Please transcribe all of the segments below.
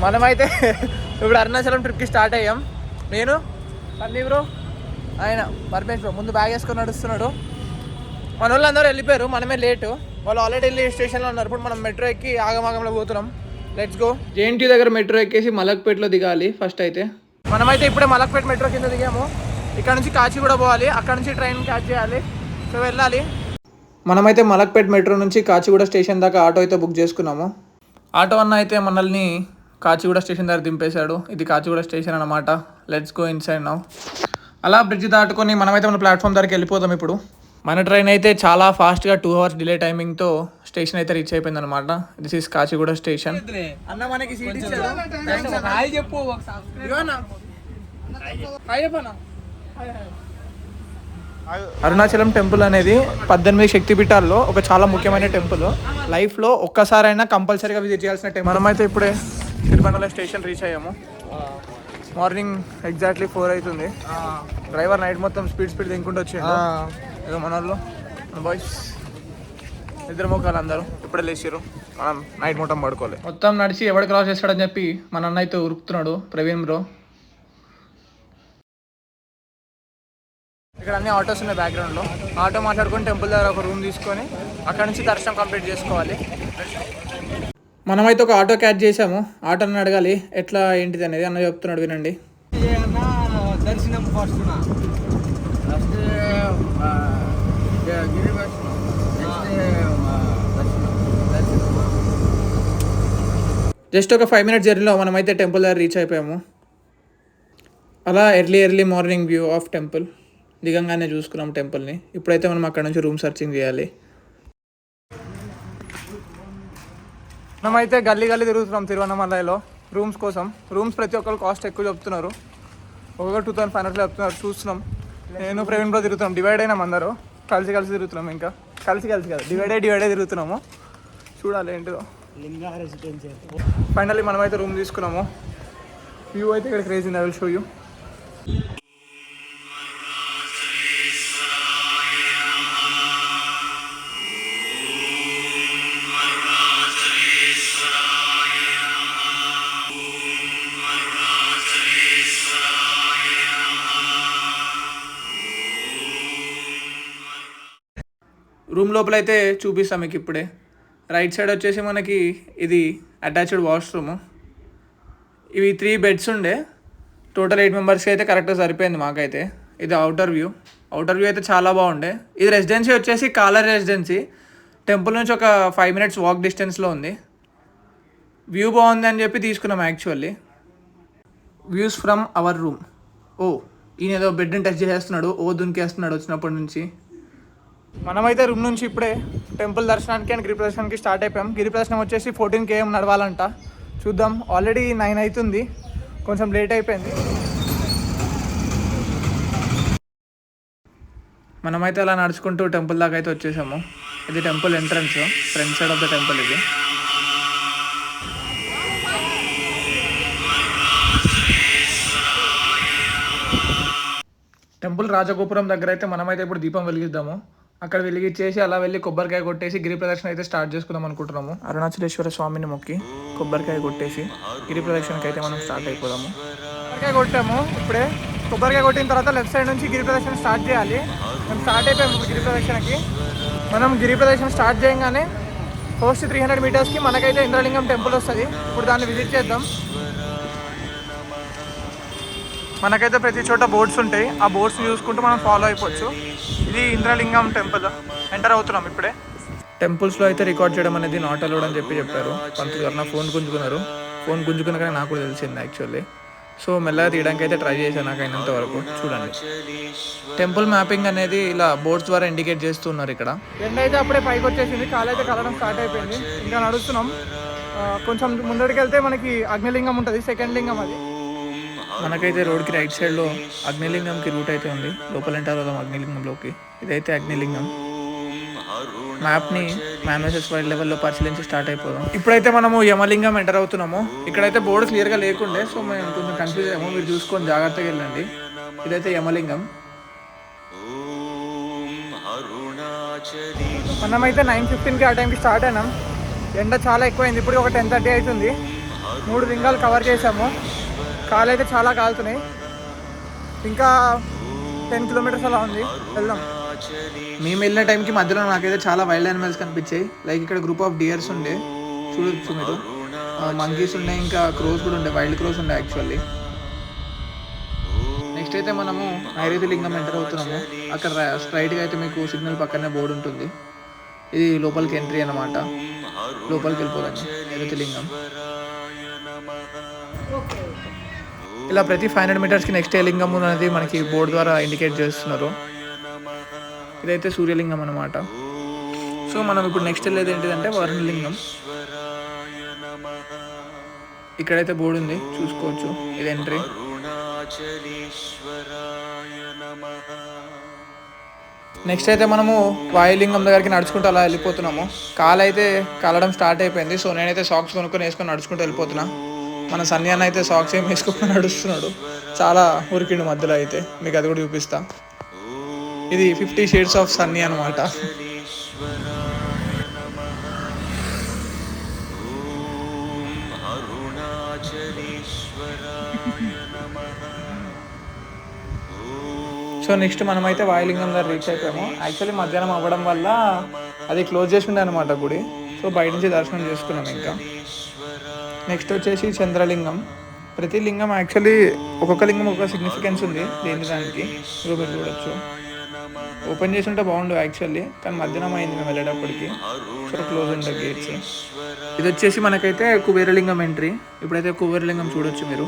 మనమైతే ఇప్పుడు అరుణాచలం ట్రిప్కి స్టార్ట్ అయ్యాం. నేను సన్నీ బ్రో, ఆయన పర్మేష్ బ్రో ముందు బ్యాగ్ వేసుకొని నడుస్తున్నాడు. మన వాళ్ళు అందరూ వెళ్ళిపోయారు, మనమే లేటు. వాళ్ళు ఆల్రెడీ వెళ్ళి స్టేషన్లో ఉన్నారు. ఇప్పుడు మనం మెట్రో ఎక్కి ఆగమాగంలో పోతున్నాం. Let's go. జేఎన్టీ దగ్గర మెట్రో ఎక్కేసి మలక్పేటలో దిగాలి ఫస్ట్. అయితే మనమైతే ఇప్పుడే మలక్పేట మెట్రో కింద దిగాము. ఇక్కడ నుంచి కాచిగూడ పోవాలి, అక్కడ నుంచి ట్రైన్ క్యాచ్ చేయాలి. సో వెళ్ళాలి. మనమైతే మలక్పేట మెట్రో నుంచి కాచిగూడ స్టేషన్ దాకా ఆటో అయితే బుక్ చేసుకున్నాము. ఆటో అన్న అయితే మనల్ని కాచిగూడ స్టేషన్ దగ్గర దింపేశాడు. ఇది కాచిగూడ స్టేషన్ అన్నమాట. Let's go inside now. అలా బ్రిడ్జ్ దాటుకొని మనమైతే మన ప్లాట్ఫామ్ దగ్గరికి వెళ్ళిపోతాం. ఇప్పుడు మన ట్రైన్ అయితే చాలా ఫాస్ట్గా 2 hours డిలే టైమింగ్తో స్టేషన్ అయితే రీచ్ అయిపోయింది అనమాట. This is Kacheguda station. అన్న మనకి సీట్ ఇచ్చాడు. అరుణాచలం టెంపుల్ అనేది 18 శక్తిపీఠాల్లో ఒక చాలా ముఖ్యమైన టెంపుల్. లైఫ్లో ఒక్కసారైనా కంపల్సరీగా విజిట్ చేయాల్సిన టెంపుల్. మనమైతే ఇప్పుడే తిరుపతిలో స్టేషన్ రీచ్ అయ్యాము. మార్నింగ్ ఎగ్జాక్ట్లీ 4 అవుతుంది. డ్రైవర్ నైట్ మొత్తం స్పీడ్ దింకుంటూ వచ్చిండు. ఏదో మన వాళ్ళు బాయ్స్ ఇద్దరు మొక్కలు అందరూ ఇప్పుడే లేచారు. మనం నైట్ మొత్తం పడుకోవాలి. మొత్తం నడిచి ఎవడు క్రాస్ చేస్తాడని చెప్పి మన అన్న అయితే ఉరుకుతున్నాడు, ప్రవీణ్ బ్రో. ఇక్కడ అన్ని ఆటోస్ ఉన్నాయి బ్యాక్గ్రౌండ్లో. ఆటో మాట్లాడుకొని టెంపుల్ దగ్గర ఒక రూమ్ తీసుకొని అక్కడ నుంచి దర్శనం కంప్లీట్ చేసుకోవాలి. మనమైతే ఒక ఆటో క్యాచ్ చేసాము. ఆటోని అడగాలి ఎట్లా ఏంటిది అనేది. అన్న చెప్తున్నాడు, వినండి. దర్శనం జస్ట్ ఒక 5 minutes జర్నీలో మనమైతే టెంపుల్ దగ్గర రీచ్ అయిపోయాము. అలా early morning view of temple దిగంగానే చూసుకున్నాం టెంపుల్ని. ఇప్పుడైతే మనం అక్కడ నుంచి రూమ్ సర్చింగ్ చేయాలి. మనమైతే గల్లీ తిరుగుతున్నాం తిరువన్నమలలో రూమ్స్ కోసం. రూమ్స్ ప్రతి ఒక్కరు కాస్ట్ ఎక్కువ చెప్తున్నారు. ఒక్కొక్క 2500 చెప్తున్నారు. చూస్తున్నాం. నేను ప్రవీణ్ బ్రో తిరుగుతున్నాం. డివైడ్ అయినాం అందరూ. కలిసి తిరుగుతున్నాం. ఇంకా కలిసి కదా, డివైడే తిరుగుతున్నాము. చూడాలి ఏంటిదో. ఫైనల్లీ మనమైతే రూమ్ తీసుకున్నాము. వ్యూ అయితే ఇక్కడ crazy. I will show you. Room లోపల అయితే చూపిస్తాం మీకు ఇప్పుడే. రైట్ సైడ్ వచ్చేసి మనకి ఇది అటాచ్డ్ వాష్రూము. ఇవి 3 beds ఉండే. టోటల్ 8 members అయితే కరెక్ట్గా సరిపోయింది మాకైతే. ఇది అవుటర్ వ్యూ అయితే చాలా బాగుండే. ఇది రెసిడెన్సీ వచ్చేసి కాలర్ రెసిడెన్సీ. టెంపుల్ నుంచి ఒక 5 minutes వాక్ డిస్టెన్స్లో ఉంది. వ్యూ బాగుంది అని చెప్పి తీసుకున్నాం actually. Views from our room. ఈయన ఏదో బెడ్ని టచ్ చేసేస్తున్నాడు. దునికేస్తున్నాడు వచ్చినప్పటి నుంచి. మనమైతే రూమ్ నుంచి ఇప్పుడే టెంపుల్ దర్శనానికి అండ్ గిరి ప్రదర్శనానికి స్టార్ట్ అయిపోయాం. గిరి ప్రదర్శనం వచ్చేసి 14 km నడవాలంట. చూద్దాం. ఆల్రెడీ 9 అవుతుంది. కొంచెం లేట్ అయిపోయింది. మనమైతే అలా నడుచుకుంటూ టెంపుల్ దాకా అయితే వచ్చేసాము. ఇది temple entrance, front side of the temple. ఇది టెంపుల్ రాజగోపురం దగ్గర అయితే మనమైతే ఇప్పుడు దీపం వెలిగిద్దాము. అక్కడ వెలిగించేసి అలా వెళ్ళి కొబ్బరికాయ కొట్టేసి గిరి ప్రదక్షిణ అయితే స్టార్ట్ చేసుకుందాం అనుకుంటున్నాము. అరుణాచలేశ్వర స్వామిని మొక్కి కొబ్బరికాయ కొట్టేసి గిరి ప్రదక్షిణకి అయితే మనం స్టార్ట్ అయిపోదాము. కొబ్బరికాయ కొట్టాము. ఇప్పుడే కొబ్బరికాయ కొట్టిన తర్వాత లెఫ్ట్ సైడ్ నుంచి గిరి ప్రదక్షిణ స్టార్ట్ చేయాలి. మేము స్టార్ట్ అయిపోయాము గిరి ప్రదక్షిణకి. మనం గిరి ప్రదక్షిణ స్టార్ట్ చేయగానే ఫస్ట్ 300 meters మనకైతే ఇంద్రలింగం టెంపుల్ వస్తుంది. ఇప్పుడు దాన్ని విజిట్ చేద్దాం. మనకైతే ప్రతి చోట బోర్డ్స్ ఉంటాయి. ఆ బోర్డ్స్ చూసుకుంటూ మనం ఫాలో అయిపోవచ్చు. ఇది ఇంద్రలింగం టెంపుల్. ఎంటర్ అవుతున్నాం ఇప్పుడే. టెంపుల్స్లో అయితే రికార్డ్ చేయడం అనేది నాట్ అలౌడ్ అని చెప్పారు పంతులు గారు. నా ఫోన్ గుంజుకున్నా కానీ నాకు కూడా తెలిసింది యాక్చువల్లీ. సో మెల్లగా తీయడానికి అయితే ట్రై చేశాను నాకు అయినంత వరకు. చూడండి, టెంపుల్ మ్యాపింగ్ అనేది ఇలా బోర్డ్స్ ద్వారా ఇండికేట్ చేస్తున్నారు ఇక్కడ. ఎండ అయితే అప్పుడే పైకి వచ్చేసింది. కాలు అయితే కలవడం స్టార్ట్ అయిపోయింది. ఇంకా నడుస్తున్నాం. కొంచెం ముందడికి వెళ్తే మనకి అగ్నిలింగం ఉంటుంది, సెకండ్ లింగం అది. మనకైతే రోడ్కి రైట్ సైడ్లో అగ్నిలింగంకి రూట్ అయితే ఉంది. లోపల ఎంటర్ అవుదాం అగ్నిలింగంలోకి. ఇదైతే అగ్నిలింగం. మ్యాప్ని మ్యాన్వర్సెస్ వైల్డ్ లెవెల్లో పరిశీలించి స్టార్ట్ అయిపోదాం. ఇప్పుడైతే మనము యమలింగం ఎంటర్ అవుతున్నాము. ఇక్కడైతే బోర్డు క్లియర్గా లేకుండే, సో మేము కొంచెం కన్ఫ్యూజ్ అయ్యాము. మీరు చూసుకొని జాగ్రత్తగా వెళ్ళండి. ఇదైతే యమలింగం. మనమైతే 9:15కి ఆ టైంకి స్టార్ట్ అయినాం. ఎండ చాలా ఎక్కువైంది. ఇప్పుడు ఒక 10:30 అవుతుంది. 3 లింగాలు కవర్ చేసాము. కాలు అయితే చాలా కాలుతున్నాయి. ఇంకా 10 కిలోమీటర్స్ అలా ఉంది, వెళ్దాం. మేము వెళ్ళిన టైంకి మధ్యలో నాకైతే చాలా వైల్డ్ యానిమల్స్ కనిపించాయి. లైక్ ఇక్కడ గ్రూప్ ఆఫ్ డియర్స్ ఉండే, చూడొచ్చు మీరు. మంకీస్ ఉన్నాయి, ఇంకా క్రోస్ కూడా ఉండే, వైల్డ్ క్రోస్ ఉండే యాక్చువల్లీ. నెక్స్ట్ అయితే మనము నైరుతి లింగం ఎంటర్ అవుతున్నాము. అక్కడ స్ట్రైట్గా అయితే మీకు సిగ్నల్ పక్కనే బోర్డు ఉంటుంది. ఇది లోపలికి ఎంట్రీ అన్నమాట. లోపలికి వెళ్ళిపోదాము నైరుతి లింగం. ఇలా ప్రతి 500 మీటర్స్కి నెక్స్ట్ ఏ లింగం అనేది మనకి బోర్డు ద్వారా ఇండికేట్ చేస్తున్నారు. ఇదైతే సూర్యలింగం అన్నమాట. సో మనం ఇప్పుడు నెక్స్ట్ వెళ్ళేది ఏంటిదంటే వరుణలింగం. ఇక్కడైతే బోర్డు ఉంది, చూసుకోవచ్చు. ఇది ఎంట్రీ. నెక్స్ట్ అయితే మనము వాయులింగం దగ్గరికి నడుచుకుంటూ అలా వెళ్ళిపోతున్నాము. కాలు అయితే కాలడం స్టార్ట్ అయిపోయింది. సో నేనైతే సాక్స్ వేసుకొని నడుచుకుంటూ వెళ్ళిపోతున్నా. మన సన్యాన్ అయితే సాక్స్ ఏం వేసుకొని నడుస్తున్నాడు. చాలా ఉరికిండు మధ్యలో. అయితే మీకు అది కూడా చూపిస్తా. ఇది 50 షేడ్స్ ఆఫ్ సన్నీ అనమాట. సో నెక్స్ట్ మనమైతే వాయులింగం దగ్గర రీచ్ అయిపోయాము. యాక్చువల్లీ మధ్యాహ్నం అవ్వడం వల్ల అది క్లోజ్ చేసి ఉండే అనమాట గుడి. సో బయట నుంచి దర్శనం చేసుకున్నాం. ఇంకా నెక్స్ట్ వచ్చేసి చంద్రలింగం. ప్రతి లింగం యాక్చువల్లీ ఒక్కొక్క లింగం ఒక్కొక్క సిగ్నిఫికెన్స్ ఉంది దేని దానికి. మీరు చూడొచ్చు. ఓపెన్ చేసి ఉంటే బాగుండు యాక్చువల్లీ, కానీ మధ్యాహ్నం అయింది మేము వెళ్ళేటప్పటికి. సో క్లోజ్ ఉండే గేట్స్. ఇది వచ్చేసి మనకైతే కుబేరలింగం ఎంట్రీ. ఇప్పుడైతే కుబేరలింగం చూడొచ్చు మీరు.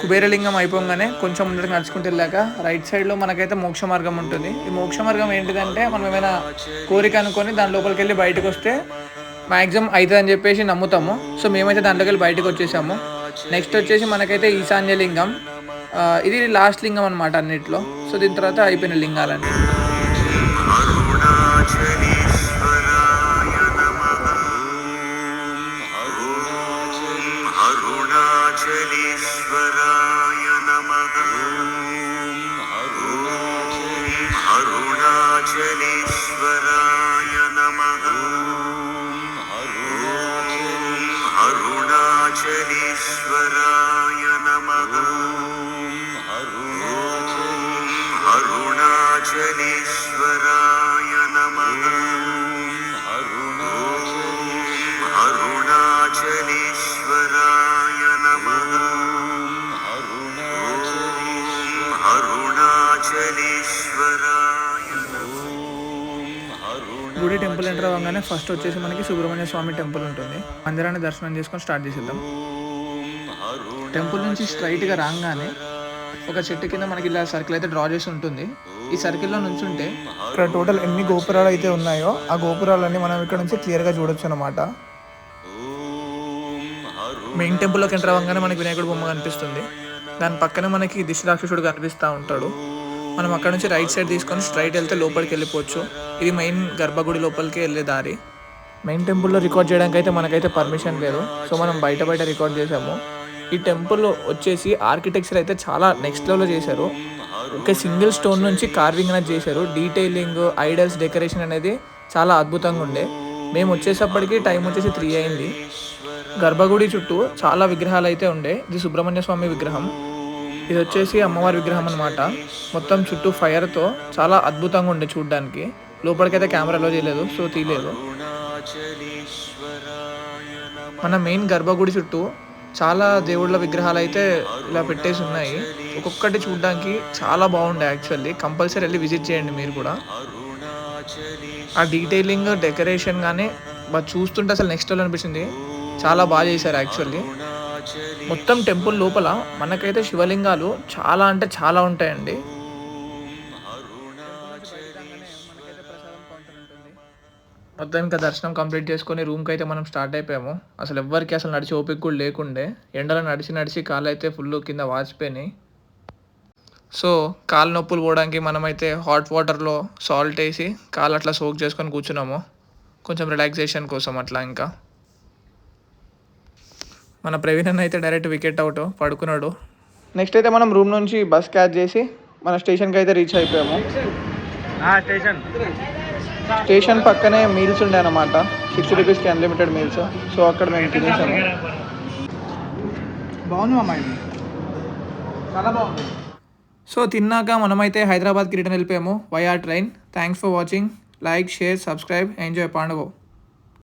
కుబేరలింగం అయిపోగానే కొంచెం ముందరికి నడుచుకుంటూ వెళ్ళాక రైట్ సైడ్లో మనకైతే మోక్ష మార్గం ఉంటుంది. ఈ మోక్ష మార్గం ఏంటిదంటే మనం ఏమైనా కోరిక అనుకొని దాని లోపలికి వెళ్ళి బయటకు వస్తే మ్యాక్సిమం అవుతుంది అని చెప్పేసి నమ్ముతాము. సో మేమైతే దాంట్లోకి వెళ్ళి బయటకు వచ్చేసాము. నెక్స్ట్ వచ్చేసి మనకైతే ఈశాన్యలింగం. ఇది లాస్ట్ లింగం అనమాట అన్నిట్లో. సో దీని తర్వాత అయిపోయిన లింగాలన్నీ. గుడి టెంపుల్ ఎంటర్ అవ్వగానే ఫస్ట్ వచ్చేసి మనకి సుబ్రహ్మణ్య స్వామి టెంపుల్ ఉంటుంది. మందిరాన్ని దర్శనం చేసుకొని స్టార్ట్ చేసేద్దాం. టెంపుల్ నుంచి స్ట్రైట్గా రాగానే ఒక చెట్టు కింద మనకి ఇలా సర్కిల్ అయితే డ్రా చేసి ఉంటుంది. ఈ సర్కిల్లో నుంచి ఉంటే ఇక్కడ టోటల్ ఎన్ని గోపురాలు అయితే ఉన్నాయో ఆ గోపురాలన్నీ మనం ఇక్కడ నుంచి క్లియర్గా చూడొచ్చు అనమాట. మెయిన్ టెంపుల్లోకి ఎంటర్ అవ్వగానే మనకి వినాయకుడు బొమ్మ కనిపిస్తుంది. దాని పక్కనే మనకి దిష్టిరాక్షసుడు కనిపిస్తూ ఉంటాడు. మనం అక్కడ నుంచి రైట్ సైడ్ తీసుకొని స్ట్రైట్ వెళ్తే లోపలికి వెళ్ళిపోవచ్చు. ఇది మెయిన్ గర్భగుడి లోపలికి వెళ్ళే దారి. మెయిన్ టెంపుల్లో రికార్డ్ చేయడానికి అయితే మనకైతే పర్మిషన్ లేదు. సో మనం బయట రికార్డ్ చేసాము. ఈ టెంపుల్ వచ్చేసి ఆర్కిటెక్చర్ అయితే చాలా నెక్స్ట్ లెవెల్లో చేశారు. ఒక సింగిల్ స్టోన్ నుంచి కార్వింగ్ అనేది చేశారు. డీటెయిలింగ్, ఐడల్స్, డెకరేషన్ అనేది చాలా అద్భుతంగా ఉండే. మేము వచ్చేసప్పటికి టైం వచ్చేసి 3 అయింది. గర్భగుడి చుట్టూ చాలా విగ్రహాలు అయితే ఉండే. ఇది సుబ్రహ్మణ్య స్వామి విగ్రహం. ఇది వచ్చేసి అమ్మవారి విగ్రహం అనమాట. మొత్తం చుట్టూ ఫైర్తో చాలా అద్భుతంగా ఉండే చూడడానికి. లోపలికైతే కెమెరాలో చేయలేదు, సో తీయలేదు. మన మెయిన్ గర్భగుడి చుట్టూ చాలా దేవుళ్ళ విగ్రహాలు అయితే ఇలా పెట్టేసి ఉన్నాయి. ఒక్కొక్కటి చూడడానికి చాలా బాగుండే యాక్చువల్లీ. కంపల్సరీ వెళ్ళి విజిట్ చేయండి మీరు కూడా. ఆ డీటెయిలింగ్, డెకరేషన్ కానీ చూస్తుంటే అసలు నెక్స్ట్ లెవెల్ అనిపించింది. చాలా బాగా చేశారు యాక్చువల్లీ. మొత్తం టెంపుల్ లోపల మనకైతే శివలింగాలు చాలా అంటే చాలా ఉంటాయండి. మొత్తం ఇంకా దర్శనం కంప్లీట్ చేసుకొని రూమ్కి అయితే మనం స్టార్ట్ అయిపోయాము. అసలు ఎవ్వరికి అసలు నడిచి ఓపిక కూడా లేకుండే. ఎండలో నడిచి కాళ్ళు అయితే ఫుల్ కింద వాచిపోయినాయి. సో కాలు నొప్పులు పోవడానికి మనమైతే హాట్ వాటర్లో సాల్ట్ వేసి కాలు అట్లా సోక్ చేసుకొని కూర్చున్నాము, కొంచెం రిలాక్సేషన్ కోసం అట్లా. ఇంకా మన ప్రవీణ్ అన్న అయితే డైరెక్ట్ వికెట్ అవుట్ పడుకున్నాడు. నెక్స్ట్ అయితే మనం రూమ్ నుంచి బస్ క్యాచ్ చేసి మన స్టేషన్కి అయితే రీచ్ అయిపోయాము. స్టేషన్ పక్కనే మీల్స్ ఉండే అన్నమాట. ₹60కి అన్లిమిటెడ్ మీల్స్. సో అక్కడ మేము తినేసాము. బాగుంది అమ్మాయి, చాలా బాగుంది. సో తిన్నాక మనమైతే హైదరాబాద్కి రిటర్న్ వెళ్ళిపోయాము via train. Thanks for watching. Like, share, subscribe, enjoy పండుగ.